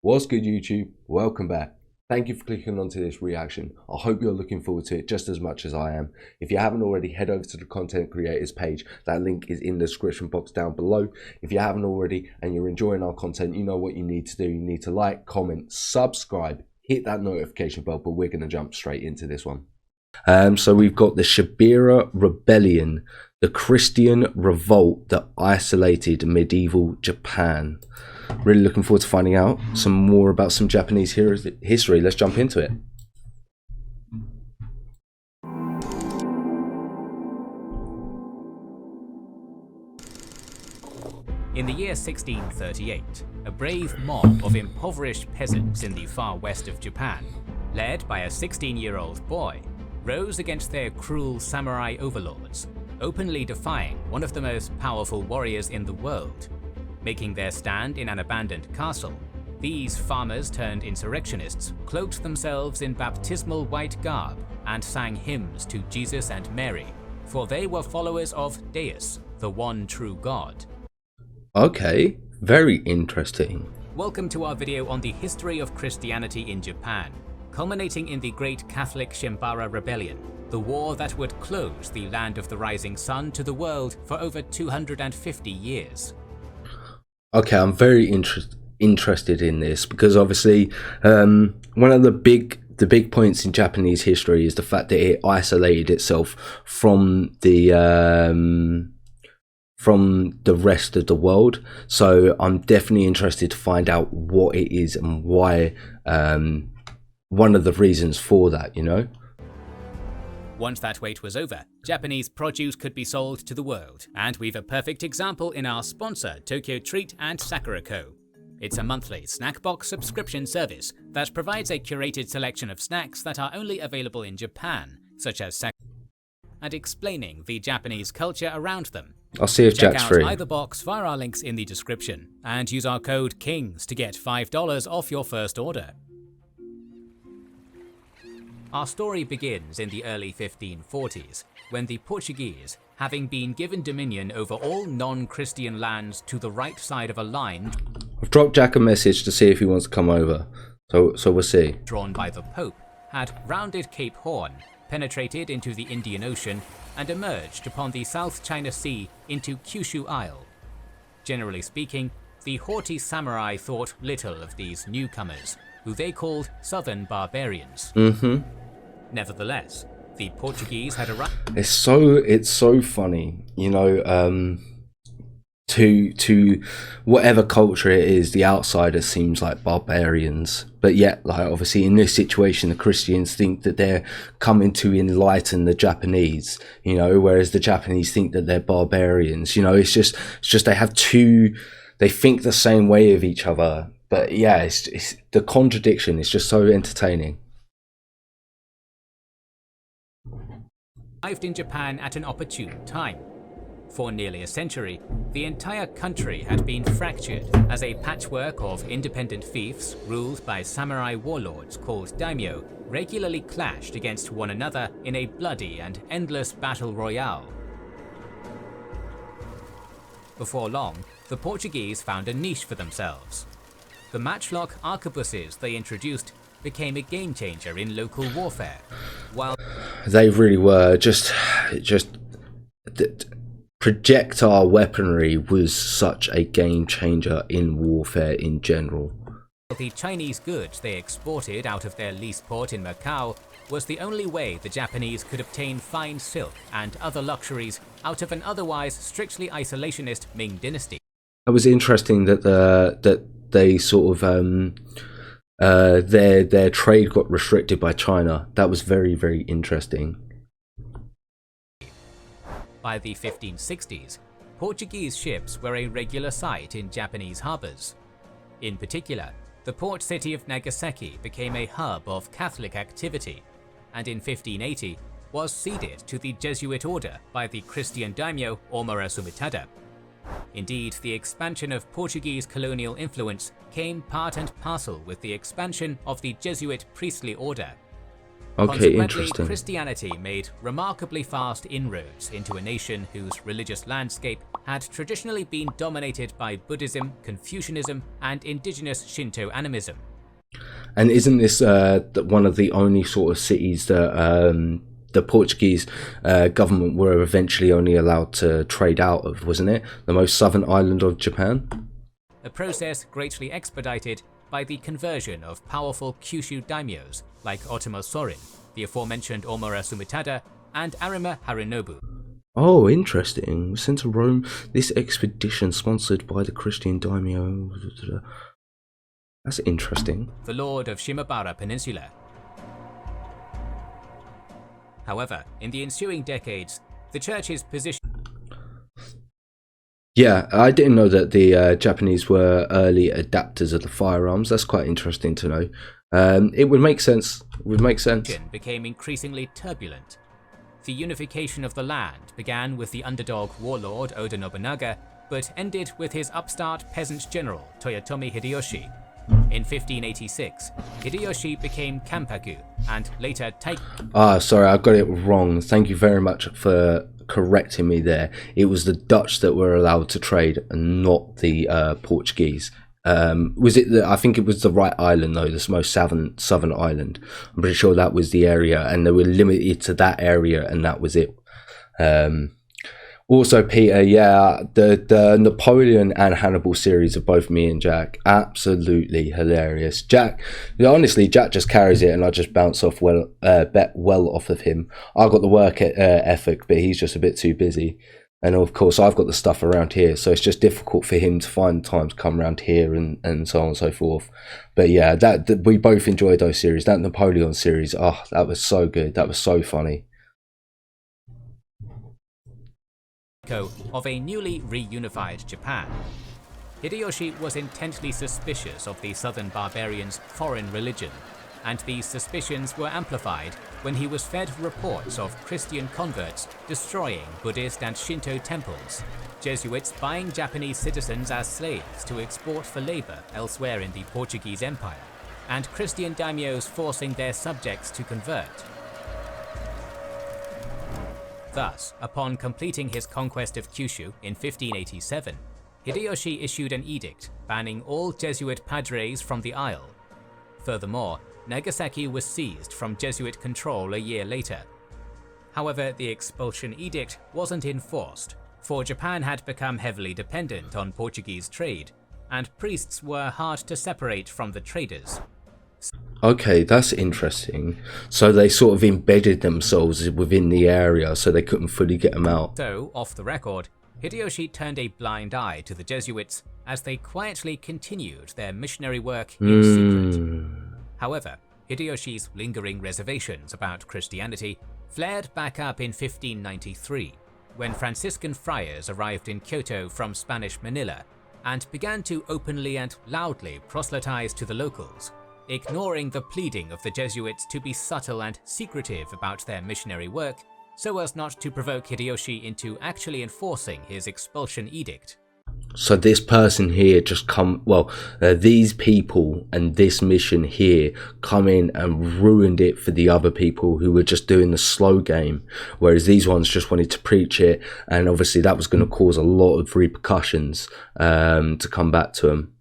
What's good, YouTube? Welcome back. Thank you for clicking onto this reaction. I hope you're looking forward to it just as much as I am. If you haven't already, head over to the content creators page. That link is in the description box down below. If you haven't already and you're enjoying our content, you know what you need to do. You need to like, comment, subscribe, hit that notification bell, but we're going to jump straight into this one. So we've got the Shimabara Rebellion, the Christian revolt that isolated medieval Japan. Really looking forward to finding out some more about some Japanese history. Let's jump into it. In the year 1638, a brave mob of impoverished peasants in the far west of Japan, led by a 16-year-old boy, rose against their cruel samurai overlords, openly defying one of the most powerful warriors in the world. Making their stand in an abandoned castle, these farmers turned insurrectionists cloaked themselves in baptismal white garb and sang hymns to Jesus and Mary, for they were followers of Deus, the one true God. Okay, very interesting. Welcome to our video on the history of Christianity in Japan, culminating in the great Catholic Shimabara Rebellion, the war that would close the land of the rising sun to the world for over 250 years. Okay, I'm very interested in this because obviously one of the big points in Japanese history is the fact that it isolated itself from the rest of the world. So I'm definitely interested to find out what it is and why. One of the reasons for that, you know. Once that wait was over, Japanese produce could be sold to the world, and we've a perfect example in our sponsor, Tokyo Treat and Sakura Co. It's a monthly snack box subscription service that provides a curated selection of snacks that are only available in Japan, such as Sakura, and explaining the Japanese culture around them. I'll see if Jack's free. Check out either box via our links in the description, and use our code KINGS to get $5 off your first order. Our story begins in the early 1540s, when the Portuguese, having been given dominion over all non-Christian lands to the right side of a line, I've dropped Jack a message to see if he wants to come over, so we'll see. Drawn by the Pope, had rounded Cape Horn, penetrated into the Indian Ocean, and emerged upon the South China Sea into Kyushu Isle. Generally speaking, the haughty samurai thought little of these newcomers, who they called southern barbarians. Nevertheless, the Portuguese had arrived. It's so funny, you know. To whatever culture it is, the outsider seems like barbarians, but yet, like, obviously in this situation, the Christians think that they're coming to enlighten the Japanese, you know, whereas the Japanese think that they're barbarians. You know, it's just they think the same way of each other. But yeah, it's the contradiction is just so entertaining. Arrived in Japan at an opportune time. For nearly a century, the entire country had been fractured as a patchwork of independent fiefs ruled by samurai warlords called daimyo regularly clashed against one another in a bloody and endless battle royale. Before long, the Portuguese found a niche for themselves. The matchlock arquebuses they introduced became a game changer in local warfare, while they really were. Just projectile weaponry was such a game changer in warfare in general. The Chinese goods they exported out of their lease port in Macau was the only way the Japanese could obtain fine silk and other luxuries out of an otherwise strictly isolationist Ming dynasty. It was interesting that they sort of their trade got restricted by China. That was very, very interesting. By the 1560s, Portuguese ships were a regular sight in Japanese harbors. In particular, the port city of Nagasaki became a hub of Catholic activity, and in 1580 was ceded to the Jesuit order by the Christian daimyo Omura Sumitada. Indeed, the expansion of Portuguese colonial influence came part and parcel with the expansion of the Jesuit priestly order. Okay, interesting. Christianity made remarkably fast inroads into a nation whose religious landscape had traditionally been dominated by Buddhism, Confucianism, and indigenous Shinto animism. And isn't this one of the only sort of cities that the Portuguese government were eventually only allowed to trade out of, wasn't it? The most southern island of Japan? A process greatly expedited by the conversion of powerful Kyushu daimyos like Otomo Sorin, the aforementioned Omura Sumitada, and Arima Harinobu. Oh, interesting. Sent to Rome, this expedition sponsored by the Christian daimyo. That's interesting. The Lord of Shimabara Peninsula. However, in the ensuing decades, the church's position... Yeah, I didn't know that the Japanese were early adapters of the firearms. That's quite interesting to know. It would make sense. Became increasingly turbulent. The unification of the land began with the underdog warlord Oda Nobunaga, but ended with his upstart peasant general Toyotomi Hideyoshi. In 1586, Hideyoshi became Kampaku and later Taiko. Ah, sorry, I got it wrong. Thank you very much for correcting me there. It was the Dutch that were allowed to trade and not the Portuguese. Was it I think it was the right island though, the most southern island. I'm pretty sure that was the area, and they were limited to that area, and that was it. Also, Peter, yeah, the Napoleon and Hannibal series of both me and Jack, absolutely hilarious. Jack just carries it, and I just bounce off well off of him. I got the work ethic, but he's just a bit too busy. And of course, I've got the stuff around here, so it's just difficult for him to find the time to come around here and so on and so forth. But yeah, that we both enjoyed those series. That Napoleon series, oh, that was so good. That was so funny. Of a newly reunified Japan. Hideyoshi was intensely suspicious of the southern barbarians' foreign religion, and these suspicions were amplified when he was fed reports of Christian converts destroying Buddhist and Shinto temples, Jesuits buying Japanese citizens as slaves to export for labor elsewhere in the Portuguese Empire, and Christian daimyos forcing their subjects to convert. Thus, upon completing his conquest of Kyushu in 1587, Hideyoshi issued an edict banning all Jesuit padres from the isle. Furthermore, Nagasaki was seized from Jesuit control a year later. However, the expulsion edict wasn't enforced, for Japan had become heavily dependent on Portuguese trade, and priests were hard to separate from the traders. Okay, that's interesting. So they sort of embedded themselves within the area, so they couldn't fully get them out. So, off the record, Hideyoshi turned a blind eye to the Jesuits as they quietly continued their missionary work in secret. However, Hideyoshi's lingering reservations about Christianity flared back up in 1593, when Franciscan friars arrived in Kyoto from Spanish Manila and began to openly and loudly proselytize to the locals, ignoring the pleading of the Jesuits to be subtle and secretive about their missionary work so as not to provoke Hideyoshi into actually enforcing his expulsion edict. So this person here just these people and this mission here come in and ruined it for the other people who were just doing the slow game, whereas these ones just wanted to preach it, and obviously that was going to cause a lot of repercussions to come back to them.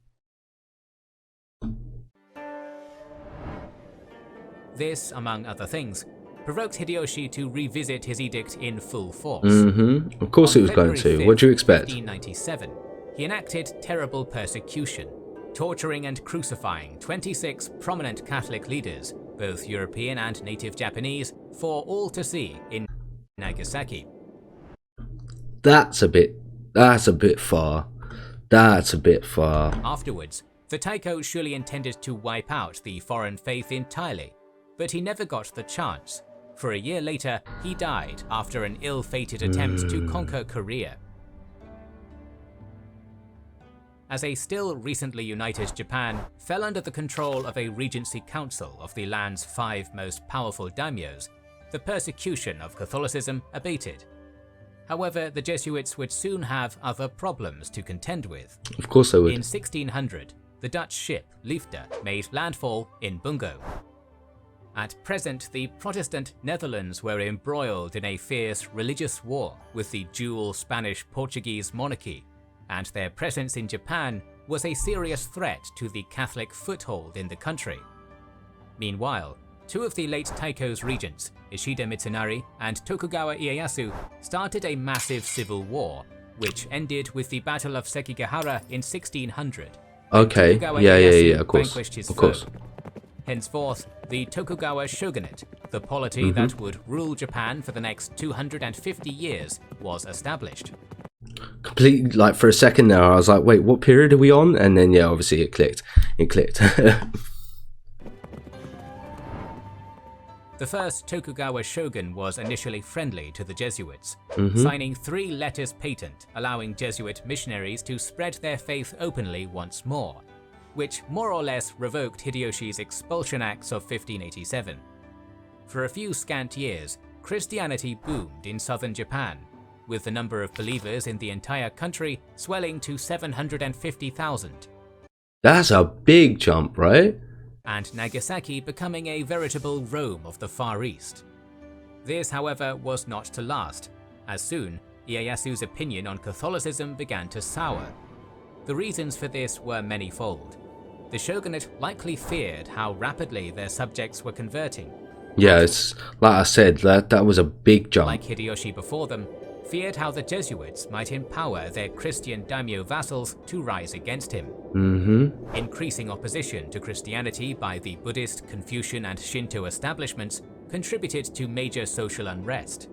This, among other things, provoked Hideyoshi to revisit his edict in full force. Of course it was going to. What do you expect? 1597, he enacted terrible persecution, torturing and crucifying 26 prominent Catholic leaders, both European and native Japanese, for all to see in Nagasaki. That's a bit far. That's a bit far. Afterwards, the Taiko surely intended to wipe out the foreign faith entirely, but he never got the chance. For a year later, he died after an ill-fated attempt to conquer Korea. As a still recently united Japan fell under the control of a regency council of the land's 5 most powerful daimyos, the persecution of Catholicism abated. However, the Jesuits would soon have other problems to contend with. Of course they would. In 1600, the Dutch ship Liefde made landfall in Bungo. At present, the Protestant Netherlands were embroiled in a fierce religious war with the dual Spanish-Portuguese monarchy, and their presence in Japan was a serious threat to the Catholic foothold in the country. Meanwhile, two of the late Taiko's regents, Ishida Mitsunari and Tokugawa Ieyasu, started a massive civil war, which ended with the Battle of Sekigahara in 1600. Okay, yeah, of course, vanquished his of course. foe. Henceforth, the Tokugawa shogunate, the polity that would rule Japan for the next 250 years, was established. Completely, like, for a second there, I was like, wait, what period are we on? And then, yeah, obviously it clicked. It clicked. The first Tokugawa shogun was initially friendly to the Jesuits, signing 3 letters patent allowing Jesuit missionaries to spread their faith openly once more, which more or less revoked Hideyoshi's expulsion acts of 1587. For a few scant years, Christianity boomed in southern Japan, with the number of believers in the entire country swelling to 750,000. That's a big jump, right? And Nagasaki becoming a veritable Rome of the Far East. This, however, was not to last, as soon Ieyasu's opinion on Catholicism began to sour. The reasons for this were manifold. The shogunate likely feared how rapidly their subjects were converting. Yeah, it's like I said, that was a big jump. Like Hideyoshi before them, feared how the Jesuits might empower their Christian daimyo vassals to rise against him. Increasing opposition to Christianity by the Buddhist, Confucian and Shinto establishments contributed to major social unrest.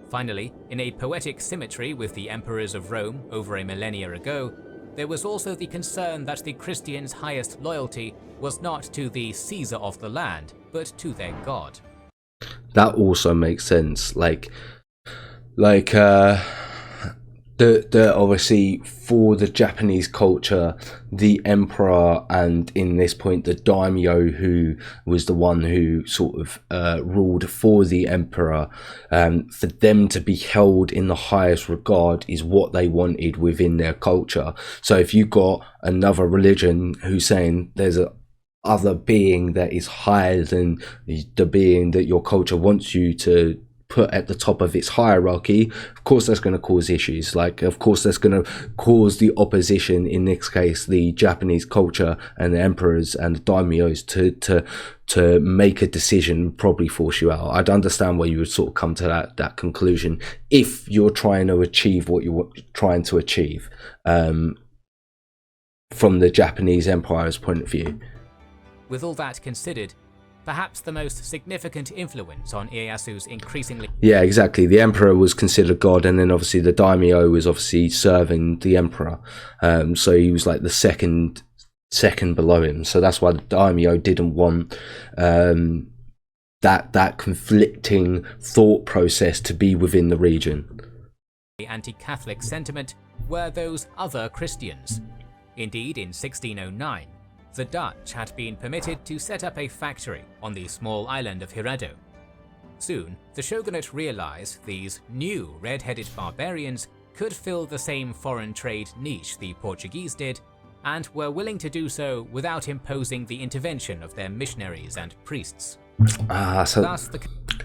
Finally, in a poetic symmetry with the emperors of Rome over a millennia ago, there was also the concern that the Christians' highest loyalty was not to the Caesar of the land, but to their god. That also makes sense. The obviously for the Japanese culture, the emperor, and in this point the daimyo, who was the one who sort of ruled for the emperor, for them to be held in the highest regard is what they wanted within their culture. So if you got another religion who's saying there's a other being that is higher than the being that your culture wants you to put at the top of its hierarchy, of course that's going to cause issues. Of course that's going to cause the opposition, in this case the Japanese culture and the emperors and the daimyos, to make a decision, probably force you out. I'd understand why you would sort of come to that conclusion if you're trying to achieve what you're trying to achieve from the Japanese empire's point of view. With all that considered, perhaps the most significant influence on Ieyasu's increasingly... Yeah, exactly. The emperor was considered god, and then obviously the daimyo was obviously serving the emperor. So he was like the second below him. So that's why the daimyo didn't want that conflicting thought process to be within the region. The anti-Catholic sentiment were those other Christians. Indeed, in 1609, the Dutch had been permitted to set up a factory on the small island of Hirado. Soon, the shogunate realized these new red-headed barbarians could fill the same foreign trade niche the Portuguese did, and were willing to do so without imposing the intervention of their missionaries and priests.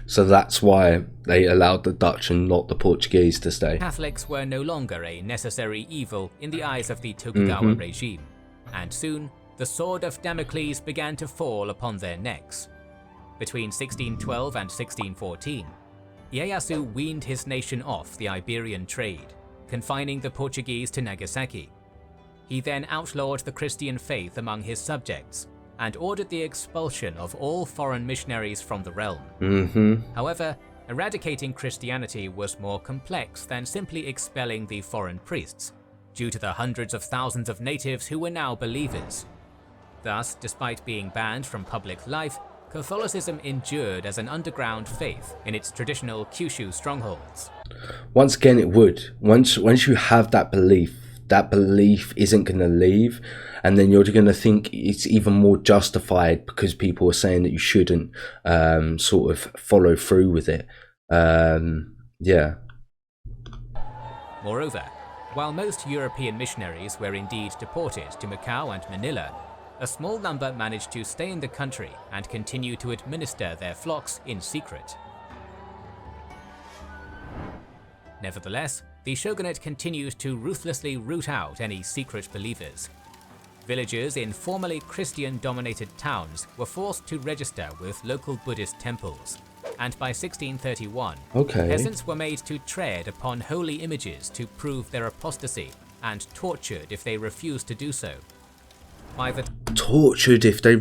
So that's why they allowed the Dutch and not the Portuguese to stay. Catholics were no longer a necessary evil in the eyes of the Tokugawa regime, and soon the sword of Damocles began to fall upon their necks. Between 1612 and 1614, Ieyasu weaned his nation off the Iberian trade, confining the Portuguese to Nagasaki. He then outlawed the Christian faith among his subjects, and ordered the expulsion of all foreign missionaries from the realm. However, eradicating Christianity was more complex than simply expelling the foreign priests, due to the hundreds of thousands of natives who were now believers. Thus, despite being banned from public life, Catholicism endured as an underground faith in its traditional Kyushu strongholds. Once again, it would. Once you have that belief isn't going to leave, and then you're going to think it's even more justified because people are saying that you shouldn't sort of follow through with it. Yeah. Moreover, while most European missionaries were indeed deported to Macau and Manila, a small number managed to stay in the country and continue to administer their flocks in secret. Nevertheless, the shogunate continued to ruthlessly root out any secret believers. Villagers in formerly Christian-dominated towns were forced to register with local Buddhist temples, and by 1631, peasants were made to tread upon holy images to prove their apostasy and tortured if they refused to do so. Tortured if they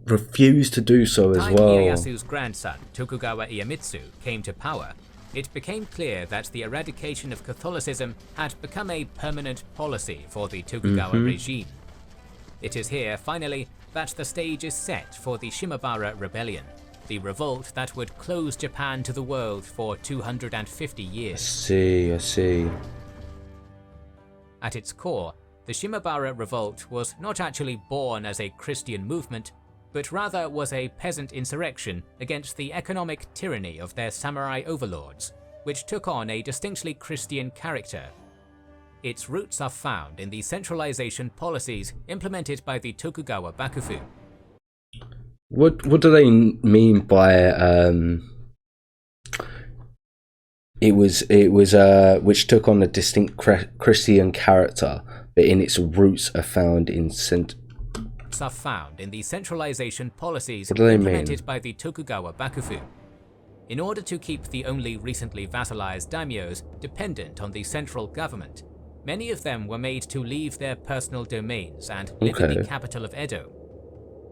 refused to do so as well. Ieyasu's grandson, Tokugawa Iemitsu, came to power, it became clear that the eradication of Catholicism had become a permanent policy for the Tokugawa regime. It is here, finally, that the stage is set for the Shimabara Rebellion, the revolt that would close Japan to the world for 250 years. I see. At its core, the Shimabara Revolt was not actually born as a Christian movement, but rather was a peasant insurrection against the economic tyranny of their samurai overlords, which took on a distinctly Christian character. Its roots are found in the centralization policies implemented by the Tokugawa Bakufu. What do they mean by it was which took on a distinct Christian character, but in its roots are found in the centralization policies implemented by the Tokugawa Bakufu. In order to keep the only recently vassalized daimyos dependent on the central government, many of them were made to leave their personal domains and live in the capital of Edo.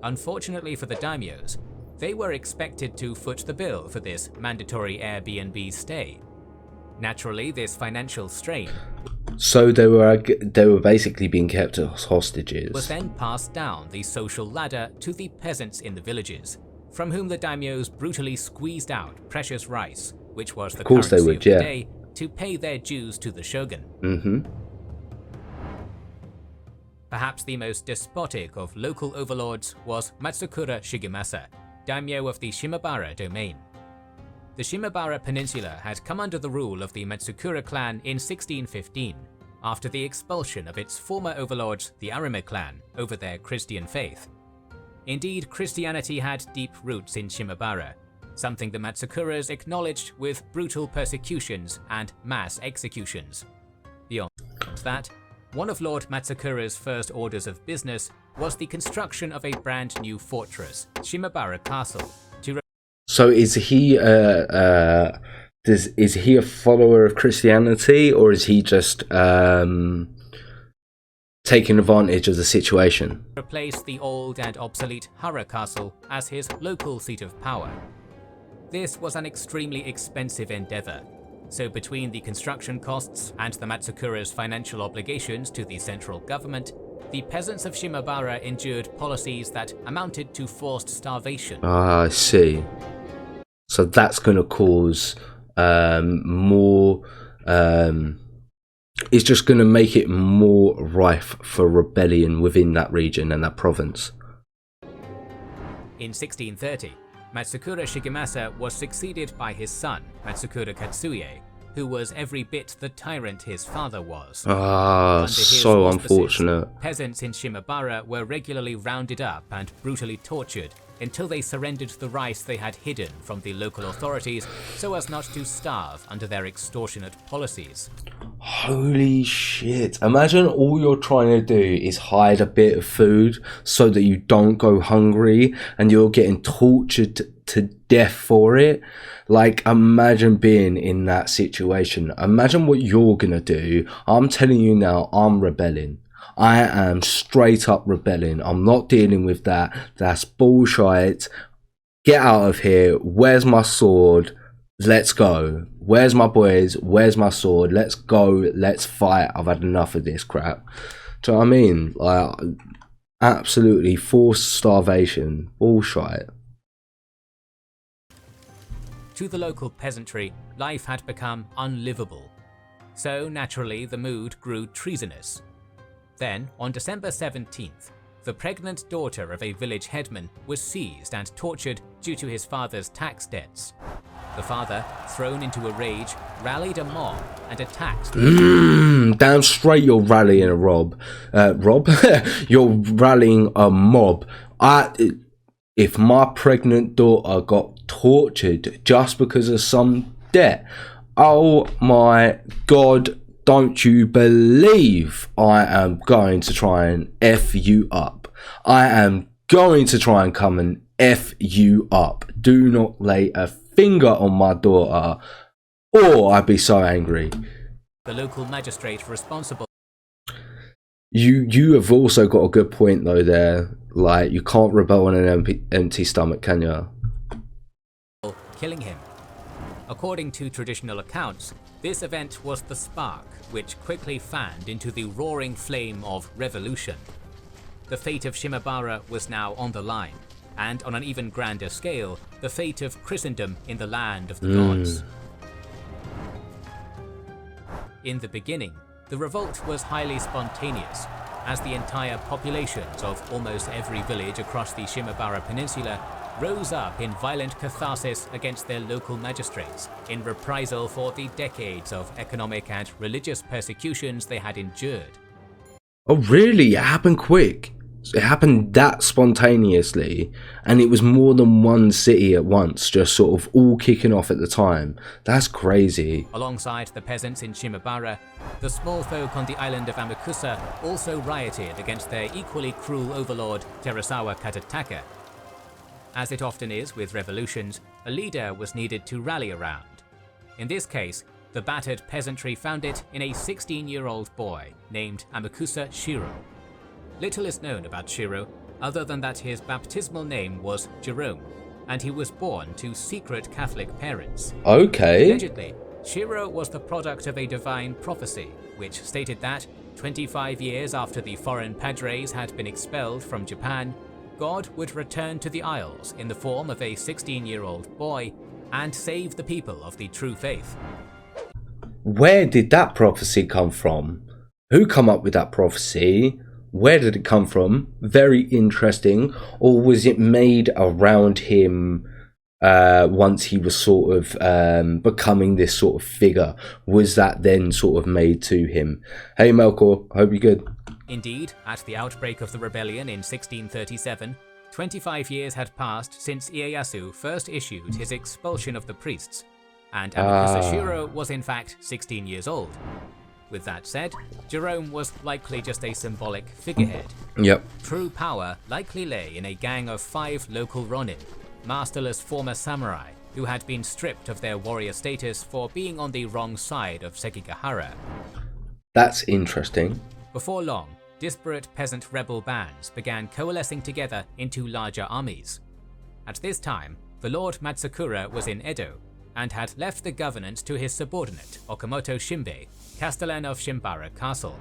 Unfortunately for the daimyos, they were expected to foot the bill for this mandatory Airbnb stay. Naturally, this financial strain, so they were basically being kept as hostages, was then passed down the social ladder to the peasants in the villages, from whom the daimyos brutally squeezed out precious rice, which was the currency of the day, to pay their dues to the shogun. Perhaps the most despotic of local overlords was Matsukura Shigemasa, daimyo of the Shimabara domain. The Shimabara Peninsula had come under the rule of the Matsukura clan in 1615, after the expulsion of its former overlords, the Arime clan, over their Christian faith. Indeed, Christianity had deep roots in Shimabara, something the Matsukuras acknowledged with brutal persecutions and mass executions. Beyond that, one of Lord Matsukura's first orders of business was the construction of a brand new fortress, Shimabara Castle. So is he is he a follower of Christianity, or is he just taking advantage of the situation? Replace the old and obsolete Hara Castle as his local seat of power. This was an extremely expensive endeavor, so between the construction costs and the Matsukura's financial obligations to the central government, the peasants of Shimabara endured policies that amounted to forced starvation. Ah, I see. So that's going to cause more... it's just going to make it more rife for rebellion within that region and that province. In 1630, Matsukura Shigemasa was succeeded by his son, Matsukura Katsuie, who was every bit the tyrant his father was. Ah, so unfortunate. Peasants in Shimabara were regularly rounded up and brutally tortured until they surrendered the rice they had hidden from the local authorities so as not to starve under their extortionate policies. Holy shit. Imagine all you're trying to do is hide a bit of food so that you don't go hungry and you're getting tortured to death for it. Like, imagine being in that situation. Imagine what you're gonna do. I'm telling you now, I'm rebelling. I am straight up rebelling. I'm not dealing with that. That's bullshit. Get out of here. Where's my sword? Let's go. Where's my boys? Where's my sword? Let's go. Let's fight. I've had enough of this crap. Do you know what I mean? Like, absolutely forced starvation. Bullshit. To the local peasantry, life had become unlivable. So naturally, the mood grew treasonous. Then, on December 17th, the pregnant daughter of a village headman was seized and tortured due to his father's tax debts. The father, thrown into a rage, rallied a mob and attacked. damn straight you're rallying a you're rallying a mob. If my pregnant daughter got tortured just because of some debt, oh my God, don't you believe I am going to try and F you up. I am going to try and come and F you up. Do not lay a finger on my daughter, or I'd be so angry. The local magistrate responsible. You have also got a good point though there. Like, you can't rebel on an empty stomach, can you? Killing him. According to traditional accounts, this event was the spark which quickly fanned into the roaring flame of revolution. The fate of Shimabara was now on the line, and on an even grander scale, the fate of Christendom in the land of the gods. In the beginning, the revolt was highly spontaneous, as the entire populations of almost every village across the Shimabara Peninsula rose up in violent catharsis against their local magistrates in reprisal for the decades of economic and religious persecutions they had endured. Oh really? It happened quick. It happened that spontaneously, and it was more than one city at once, just sort of all kicking off at the time. That's crazy. Alongside the peasants in Shimabara, the small folk on the island of Amakusa also rioted against their equally cruel overlord Terasawa Katataka. As it often is with revolutions, a leader was needed to rally around. In this case, the battered peasantry found it in a 16-year-old boy named Amakusa Shiro. Little is known about Shiro, other than that his baptismal name was Jerome, and he was born to secret Catholic parents. Okay. Allegedly, Shiro was the product of a divine prophecy, which stated that, 25 years after the foreign padres had been expelled from Japan, God would return to the Isles in the form of a 16-year-old boy and save the people of the true faith. Where did that prophecy come from? Who come up with that prophecy? Where did it come from? Very interesting. Or was it made around him once he was sort of becoming this sort of figure? Was that then sort of made to him? Hey Melkor, hope you're good. Indeed, at the outbreak of the rebellion in 1637, 25 years had passed since Ieyasu first issued his expulsion of the priests, and Amakusa Shiro was in fact 16 years old. With that said, Jerome was likely just a symbolic figurehead. Yep. True power likely lay in a gang of 5 local Ronin, masterless former samurai who had been stripped of their warrior status for being on the wrong side of Sekigahara. That's interesting. Before long, disparate peasant rebel bands began coalescing together into larger armies. At this time, the Lord Matsukura was in Edo, and had left the governance to his subordinate, Okamoto Shinbei, Castellan of Shimabara Castle.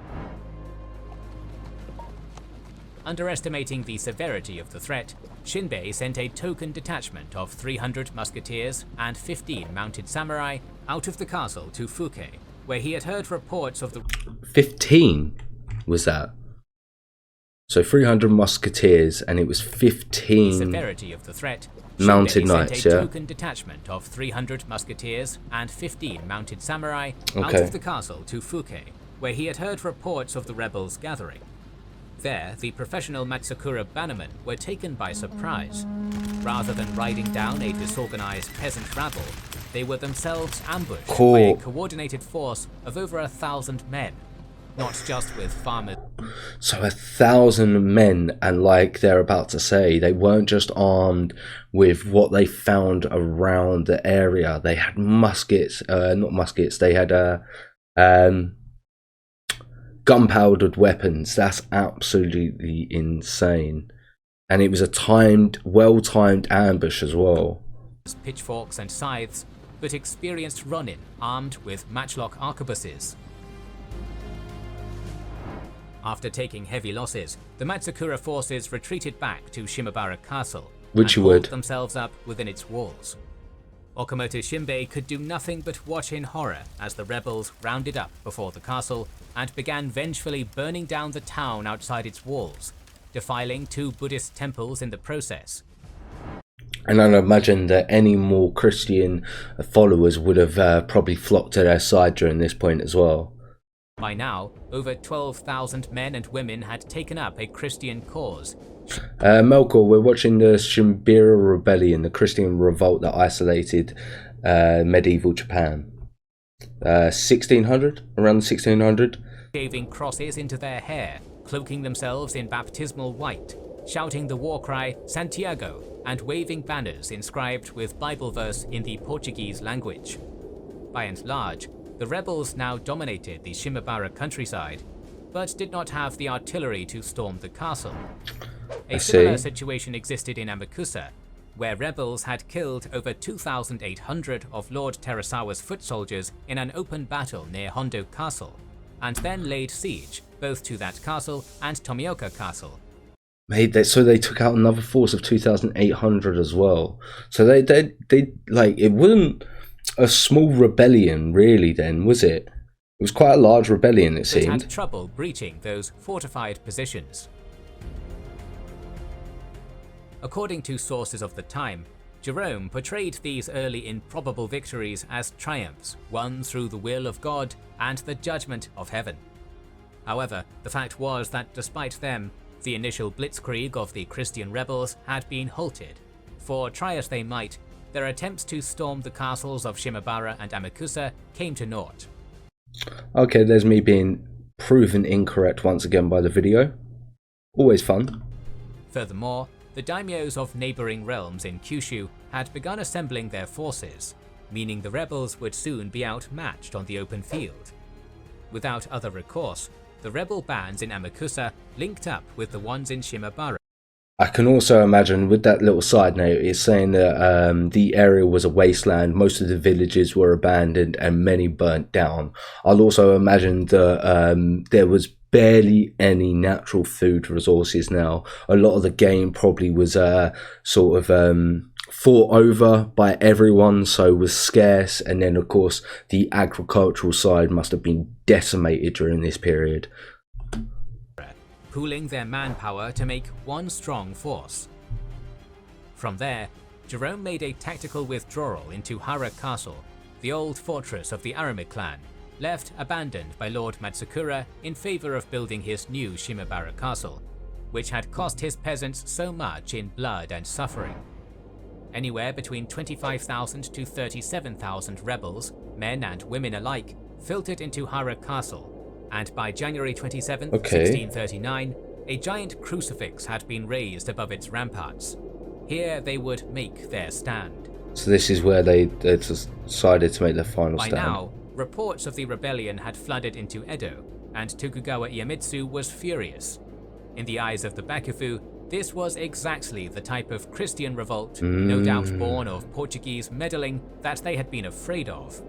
Underestimating the severity of the threat, Shinbei sent a token detachment of 300 musketeers and 15 mounted samurai out of the castle to Fuke, where he had heard reports of the 15 was that? So 300 musketeers, and it was 15 severity of the threat. Mounted Shinbei knights, sent a yeah. token detachment of 300 musketeers and 15 mounted samurai out Okay. of the castle to Fuke, where he had heard reports of the rebels gathering. There, the professional Matsukura bannermen were taken by surprise. Rather than riding down a disorganized peasant rabble, they were themselves ambushed by a coordinated force of over 1,000 men, not just with farmers. So 1,000 men, and like they're about to say, they weren't just armed with what they found around the area. They had muskets, not muskets, they had gunpowdered weapons. That's absolutely insane. And it was a well-timed ambush as well. Pitchforks and scythes, but experienced Ronin armed with matchlock arquebuses. After taking heavy losses, the Matsukura forces retreated back to Shimabara Castle and hauled themselves up within its walls. Okamoto Shinbei could do nothing but watch in horror as the rebels rounded up before the castle and began vengefully burning down the town outside its walls, defiling 2 Buddhist temples in the process. And I'd imagine that any more Christian followers would have probably flocked to their side during this point as well. By now, over 12,000 men and women had taken up a Christian cause. Melkor, we're watching the Shimabara Rebellion, the Christian revolt that isolated medieval Japan. 1600, around 1600. Shaving crosses into their hair, cloaking themselves in baptismal white, shouting the war cry Santiago, and waving banners inscribed with Bible verse in the Portuguese language. By and large, the rebels now dominated the Shimabara countryside, but did not have the artillery to storm the castle. A similar situation existed in Amakusa, where rebels had killed over 2,800 of Lord Terasawa's foot soldiers in an open battle near Hondo Castle, and then laid siege both to that castle and Tomioka Castle. Mate, so they took out another force of 2,800 as well. So they like, it wasn't a small rebellion really then, was it? It was quite a large rebellion, it seemed. Had trouble breaching those fortified positions. According to sources of the time, Jerome portrayed these early improbable victories as triumphs won through the will of God and the judgment of heaven. However, the fact was that despite them, the initial blitzkrieg of the Christian rebels had been halted, for try as they might, their attempts to storm the castles of Shimabara and Amakusa came to naught. Okay, there's me being proven incorrect once again by the video. Always fun. Furthermore, the daimyos of neighbouring realms in Kyushu had begun assembling their forces, meaning the rebels would soon be outmatched on the open field. Without other recourse, the rebel bands in Amakusa linked up with the ones in Shimabara. I can also imagine, with that little side note, it's saying that the area was a wasteland, most of the villages were abandoned and many burnt down. I'll also imagine that there was barely any natural food resources now. A lot of the game probably was sort of fought over by everyone, so was scarce, and then of course the agricultural side must have been decimated during this period. Pooling their manpower to make one strong force. From there, Jerome made a tactical withdrawal into Hara Castle, the old fortress of the Arame clan, left abandoned by Lord Matsukura in favour of building his new Shimabara Castle, which had cost his peasants so much in blood and suffering. Anywhere between 25,000 to 37,000 rebels, men and women alike, filtered into Hara Castle, and by January 27, 1639, a giant crucifix had been raised above its ramparts. Here they would make their stand. So this is where they decided to make their final stand. By now, reports of the rebellion had flooded into Edo, and Tokugawa Iemitsu was furious. In the eyes of the Bakufu, this was exactly the type of Christian revolt, no doubt born of Portuguese meddling, that they had been afraid of.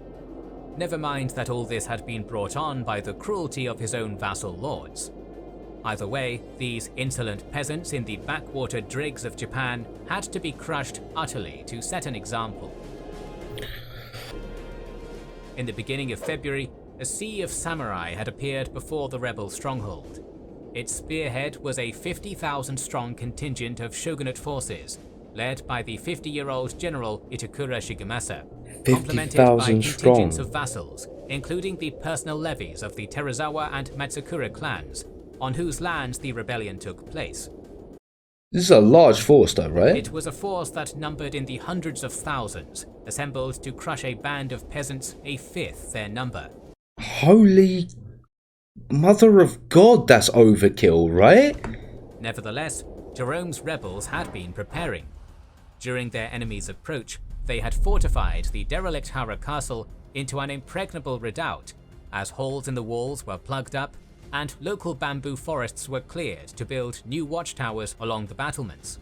Never mind that all this had been brought on by the cruelty of his own vassal lords. Either way, these insolent peasants in the backwater dregs of Japan had to be crushed utterly to set an example. In the beginning of February, a sea of samurai had appeared before the rebel stronghold. Its spearhead was a 50,000-strong contingent of shogunate forces, led by the 50-year-old general Itakura Shigemasa, complemented by contingents of vassals, including the personal levies of the Terasawa and Matsukura clans, on whose lands the rebellion took place. This is a large force though, right? It was a force that numbered in the hundreds of thousands, assembled to crush a band of peasants a fifth their number. Holy mother of God, that's overkill, right? Nevertheless, Jerome's rebels had been preparing. During their enemy's approach, they had fortified the derelict Hara Castle into an impregnable redoubt, as holes in the walls were plugged up, and local bamboo forests were cleared to build new watchtowers along the battlements.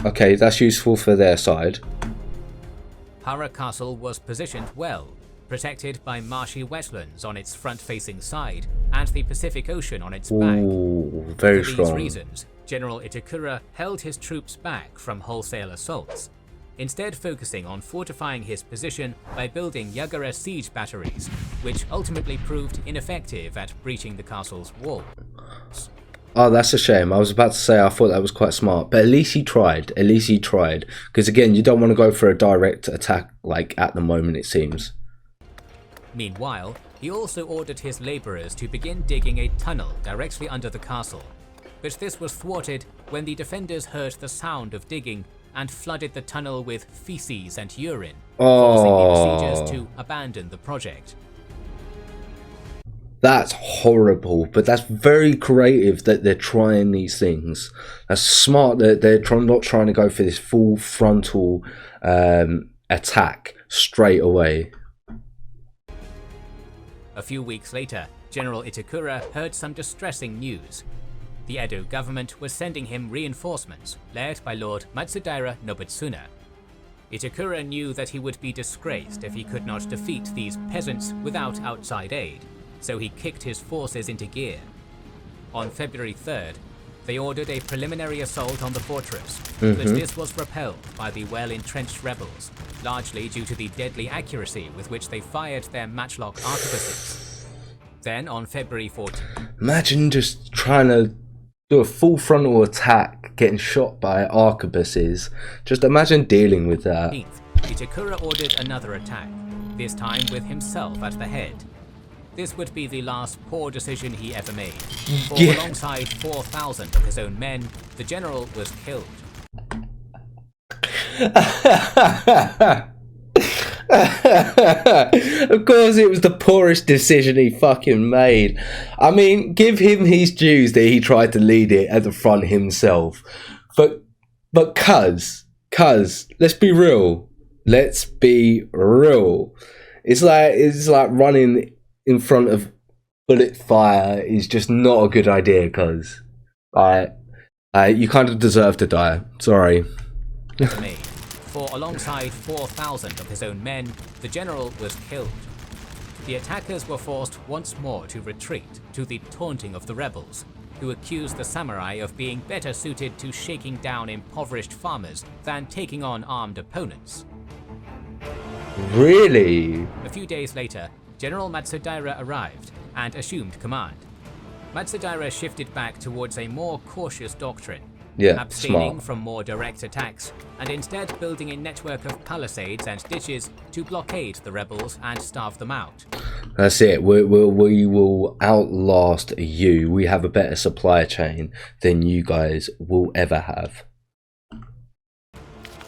Okay, that's useful for their side. Hara Castle was positioned well, protected by marshy wetlands on its front-facing side and the Pacific Ocean on its back. Ooh, very strong. For these reasons, General Itakura held his troops back from wholesale assaults, instead focusing on fortifying his position by building Yagara siege batteries, which ultimately proved ineffective at breaching the castle's walls. Oh, that's a shame. I was about to say I thought that was quite smart, but at least he tried. At least he tried. Because again, you don't want to go for a direct attack like at the moment, it seems. Meanwhile, He also ordered his laborers to begin digging a tunnel directly under the castle, but this was thwarted when the defenders heard the sound of digging and flooded the tunnel with feces and urine, forcing the besiegers to abandon the project. That's horrible, but that's very creative that they're trying these things. That's smart that they're not trying to go for this full frontal attack straight away. A few weeks later, General Itakura heard some distressing news. The Edo government was sending him reinforcements, led by Lord Matsudaira Nobetsuna. Itakura knew that he would be disgraced if he could not defeat these peasants without outside aid, so he kicked his forces into gear. On February 3rd, they ordered a preliminary assault on the fortress, but this was repelled by the well-entrenched rebels, largely due to the deadly accuracy with which they fired their matchlock arquebuses. Then, on February 14th... Imagine just trying to do a full frontal attack, getting shot by arquebuses. Just imagine dealing with that. Itakura ordered another attack, this time with himself at the head. This would be the last poor decision he ever made, for alongside 4,000 of his own men, the general was killed. Of course it was the poorest decision he fucking made. I mean, give him his dues that he tried to lead it at the front himself. But cuz, let's be real. Let's be real. It's like running in front of bullet fire is just not a good idea, cuz you kind of deserve to die. Sorry. For alongside 4,000 of his own men, the general was killed. The attackers were forced once more to retreat, to the taunting of the rebels, who accused the samurai of being better suited to shaking down impoverished farmers than taking on armed opponents. Really? A few days later, General Matsudaira arrived and assumed command. Matsudaira shifted back towards a more cautious doctrine, abstaining from more direct attacks, and instead building a network of palisades and ditches to blockade the rebels and starve them out. That's it. We will outlast you. We have a better supply chain than you guys will ever have.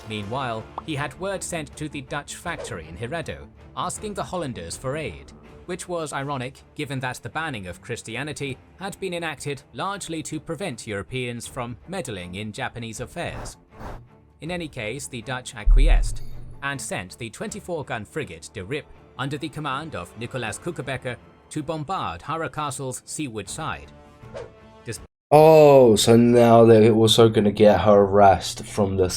Meanwhile, he had word sent to the Dutch factory in Hiredo, asking the Hollanders for aid, which was ironic given that the banning of Christianity had been enacted largely to prevent Europeans from meddling in Japanese affairs. In any case, the Dutch acquiesced and sent the 24-gun frigate De Rip under the command of Nicolas Kuckebecker to bombard Hara Castle's seaward side. Oh, so now they're also going to get harassed from the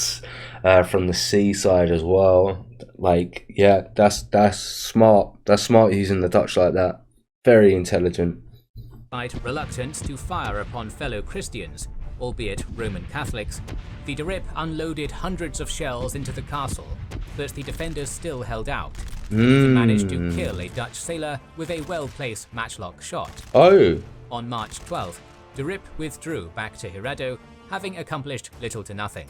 seaside as well. Like, yeah, that's smart. That's smart using the Dutch like that. Very intelligent. Despite reluctance to fire upon fellow Christians, albeit Roman Catholics, the De Rip unloaded hundreds of shells into the castle, but the defenders still held out. He managed to kill a Dutch sailor with a well-placed matchlock shot. Oh. On March 12th, De Rip withdrew back to Hiredo, having accomplished little to nothing.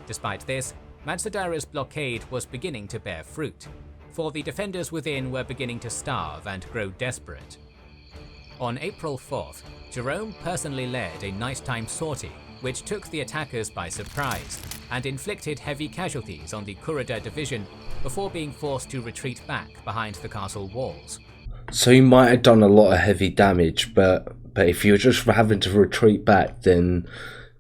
Despite this, Matsudaira's blockade was beginning to bear fruit, for the defenders within were beginning to starve and grow desperate. On April 4th, Jerome personally led a nighttime sortie, which took the attackers by surprise and inflicted heavy casualties on the Kurada division before being forced to retreat back behind the castle walls. So he might have done a lot of heavy damage, but if you're just having to retreat back, then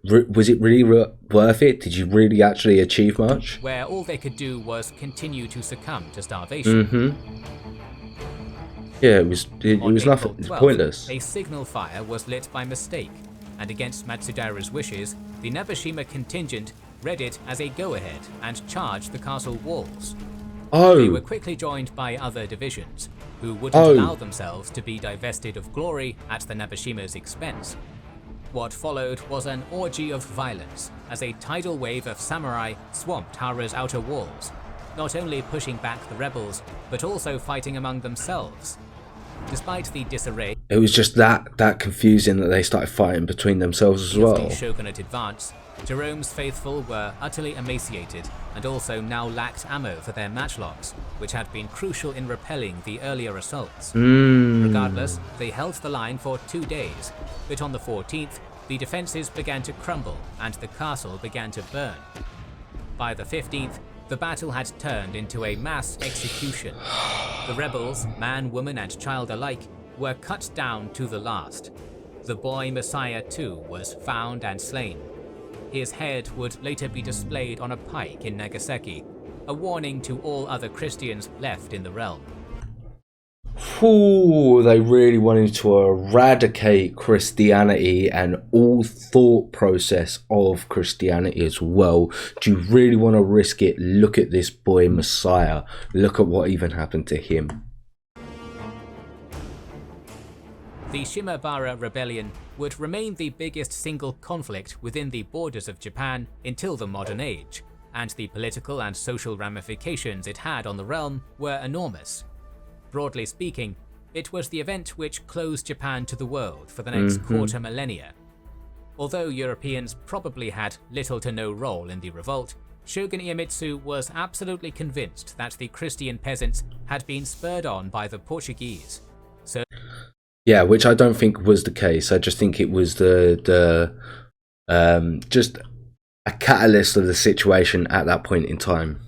was it really worth it? Did you really actually achieve much? Where all they could do was continue to succumb to starvation. Yeah, it was nothing. It was pointless. A signal fire was lit by mistake, and against Matsudaira's wishes, the Nabeshima contingent read it as a go-ahead and charged the castle walls. They were quickly joined by other divisions, who wouldn't allow themselves to be divested of glory at the Nabeshima's expense. What followed was an orgy of violence, as a tidal wave of samurai swamped Hara's outer walls, not only pushing back the rebels, but also fighting among themselves. Despite the disarray... it was just that confusing that they started fighting between themselves as well. With the shogunate advance, Jerome's faithful were utterly emaciated and also now lacked ammo for their matchlocks, which had been crucial in repelling the earlier assaults. Regardless, they held the line for 2 days, but on the 14th, the defences began to crumble and the castle began to burn. By the 15th, the battle had turned into a mass execution. The rebels, man, woman and child alike, were cut down to the last. The boy Messiah too was found and slain. His head would later be displayed on a pike in Nagasaki, a warning to all other Christians left in the realm. Ooh, they really wanted to eradicate Christianity and all thought process of Christianity as well. Do you really want to risk it? Look at this boy Messiah. Look at what even happened to him. The Shimabara Rebellion would remain the biggest single conflict within the borders of Japan until the modern age, and the political and social ramifications it had on the realm were enormous. Broadly speaking, it was the event which closed Japan to the world for the next quarter millennia. Although Europeans probably had little to no role in the revolt, Shogun Iemitsu was absolutely convinced that the Christian peasants had been spurred on by the Portuguese. So yeah, which I don't think was the case. I just think it was just a catalyst of the situation at that point in time.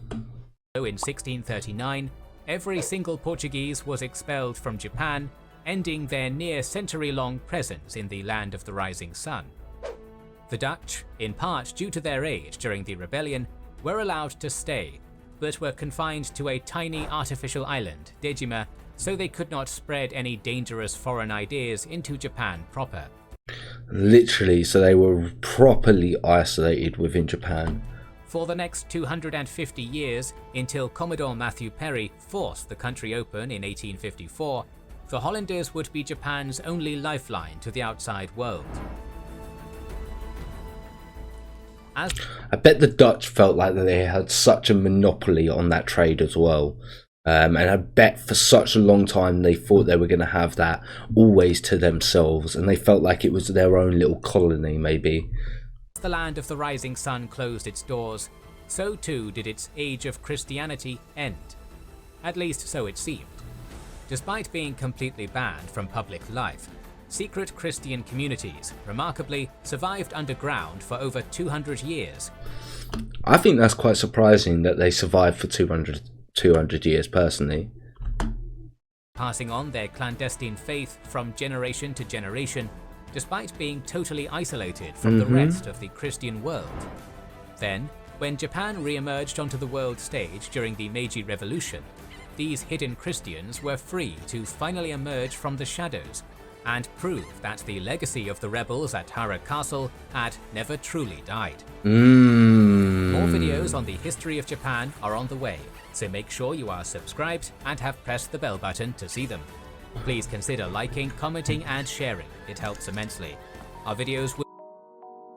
in 1639, every single Portuguese was expelled from Japan, ending their near century-long presence in the land of the rising sun. The Dutch, in part due to their age during the rebellion, were allowed to stay, but were confined to a tiny artificial island, Dejima, so they could not spread any dangerous foreign ideas into Japan proper. Literally, so they were properly isolated within Japan. For the next 250 years, until Commodore Matthew Perry forced the country open in 1854, the Hollanders would be Japan's only lifeline to the outside world. I bet the Dutch felt like that they had such a monopoly on that trade as well. And I bet for such a long time they thought they were going to have that always to themselves, and they felt like it was their own little colony, maybe. As the land of the rising sun closed its doors, so too did its age of Christianity end. At least so it seemed. Despite being completely banned from public life, secret Christian communities, remarkably, survived underground for over 200 years. I think that's quite surprising that they survived for 200 years, personally. Passing on their clandestine faith from generation to generation, despite being totally isolated from the rest of the Christian world. Then, when Japan re-emerged onto the world stage during the Meiji Revolution, these hidden Christians were free to finally emerge from the shadows and prove that the legacy of the rebels at Hara Castle had never truly died. More videos on the history of Japan are on the way, so make sure you are subscribed and have pressed the bell button to see them. Please consider liking, commenting and sharing, it helps immensely. Our videos will...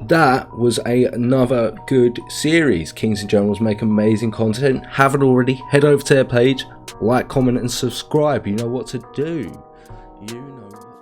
That was another good series. Kings and Generals make amazing content. Haven't already, head over to their page, like, comment and subscribe. You know what to do. You know what